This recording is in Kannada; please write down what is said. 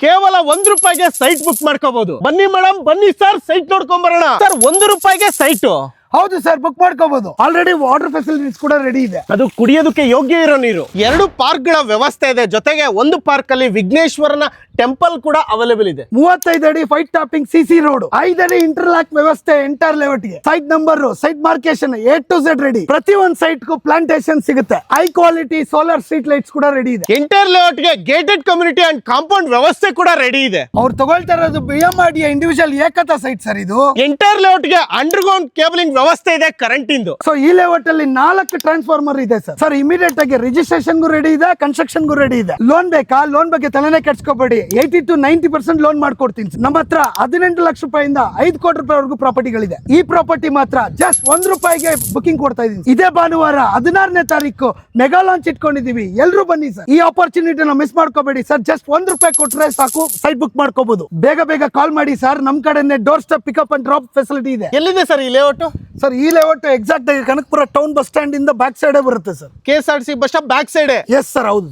ಕೇವಲ ₹1 ಸೈಟ್ ಬುಕ್ ಮಾಡ್ಕೋಬಹುದು. ಬನ್ನಿ ಮೇಡಮ್, ಬನ್ನಿ ಸರ್, ಸೈಟ್ ನೋಡ್ಕೊಂಡ್ ಬರೋಣ. Sir, ₹1 site. ಹೌದು ಸರ್, ಬುಕ್ ಮಾಡ್ಕೋಬಹುದು. ಆಲ್ರೆಡಿ ವಾಟರ್ ಫೆಸಿಲಿಟೀಸ್ ಕೂಡ ರೆಡಿ ಇದೆ. ಅದು ಕುಡಿಯೋದಕ್ಕೆ ಯೋಗ್ಯ ಇರೋ ನೀರು. 2 ಪಾರ್ಕ್ ಗಳ ವ್ಯವಸ್ಥೆ ಇದೆ. ಜೊತೆಗೆ ಒಂದು ಪಾರ್ಕ್ ಅಲ್ಲಿ ವಿಘ್ನೇಶ್ವರನ ಟೆಂಪಲ್ ಕೂಡ ಅವೈಲೇಬಲ್ ಇದೆ. 35 ಅಡಿ ಫೈಟ್ ಟಾಪಿಂಗ್ ಸಿಸಿ ರೋಡ್, 5 ಅಡಿ ಇಂಟರ್ಲಾಕ್ ವ್ಯವಸ್ಥೆ ಎಂಟರ್ ಲೆವೆಟ್ ಗೆ. ಸೈಟ್ ನಂಬರ್, ಸೈಟ್ ಮಾರ್ಕೇಶನ್ A to Z ರೆಡಿ. ಪ್ರತಿ ಒಂದು ಸೈಟ್ ಗೂ ಪ್ಲಾಂಟೇಶನ್ ಸಿಗುತ್ತೆ. High quality solar street lights ಕೂಡ ರೆಡಿ ಇದೆ. ಎಂಟರ್ ಲೇಔಟ್ ಗೆ ಗೇಟೆಡ್ ಕಮ್ಯುನಿಟಿ ಅಂಡ್ ಕಾಂಪೌಂಡ್ ವ್ಯವಸ್ಥೆ ಕೂಡ ರೆಡಿ ಇದೆ. ಅವ್ರು ತಗೊಳ್ತಾ ಇರೋದು BMRDA ಇಂಡಿವಿಜುವಲ್ ಏಕತಾ ಸೈಟ್ ಸರ್ ಇದು. ಎಂಟರ್ ಲೇಔಟ್ ಗೆ ಅಂಡರ್ಗ್ರೌಂಡ್ ಕೇಬಲಿಂಗ್ ವ್ಯವಸ್ಥೆ ಇದೆ, ಕರೆಂಟ್ ಇಂದು. ಸೊ ಈ ಲೇಔಟ್ ಅಲ್ಲಿ 4 ಟ್ರಾನ್ಸ್ಫಾರ್ಮರ್ ಇದೆ ಸರ್. ಸರ್ ಇಮಿಡಿಯೇಟ್ ಆಗಿ ರಿಜಿಸ್ಟ್ರೇಷನ್ ಗೂ ರೆಡಿ ಇದೆ, ಕನ್ಸ್ಟ್ರಕ್ಷನ್ ಗೂ ರೆಡಿ ಇದೆ. ಲೋನ್ ಬೇಕಾ? ಲೋನ್ ಬಗ್ಗೆ ತಲೆನೇ ಕೆಡ್ಸ್ಕೋಬೇಡಿ. 80 to 90% ಲೋನ್ ಮಾಡ್ಕೊಡ್ತೀನಿ. ನಮ್ಮ ಹತ್ರ 18 ಲಕ್ಷ ರೂಪಾಯಿಂದ 5 ಕೋಟಿ ರೂಪಾಯಿವರೆಗೂ ಪ್ರಾಪರ್ಟಿಗಳಿದೆ. ಈ ಪ್ರಾಪರ್ಟಿ ಮಾತ್ರ ಜಸ್ಟ್ ₹1 ಬುಕಿಂಗ್ ಕೊಡ್ತಾ ಇದೀನಿ. ಇದೇ ಭಾನುವಾರ 16ನೇ ತಾರೀಕು ಮೆಗಾ ಲಾಂಚ್ ಇಟ್ಕೊಂಡಿದೀವಿ. ಎಲ್ರು ಬನ್ನಿ ಸರ್, ಈ ಆಪರ್ಚುನಿಟಿನ ಮಿಸ್ ಮಾಡ್ಕೋಬೇಡಿ ಸರ್. ಜಸ್ಟ್ ₹1 ಕೊಟ್ರೆ ಸಾಕು, ಸೈಟ್ ಬುಕ್ ಮಾಡ್ಕೋಬಹುದು. ಬೇಗ ಕಾಲ್ ಮಾಡಿ ಸರ್. ನಮ್ ಕಡೆನೆ door step pickup and drop facility ಇದೆ. ಎಲ್ಲಿದೆ ಸರ್ ಈ ಲೇಔಟ್? ಸರ್ ಈ ಲೇಔಟ್ ಎಕ್ಸಾಕ್ಟ್ ಆಗಿ ಕನಕಪುರ ಟೌನ್ ಬಸ್ ಸ್ಟ್ಯಾಂಡ್ ಇಂದ ಬ್ಯಾಕ್ ಸೈಡ್ ಬರುತ್ತೆ sir. KSRTC bus stop back side. Yes sir, ಹೌದು.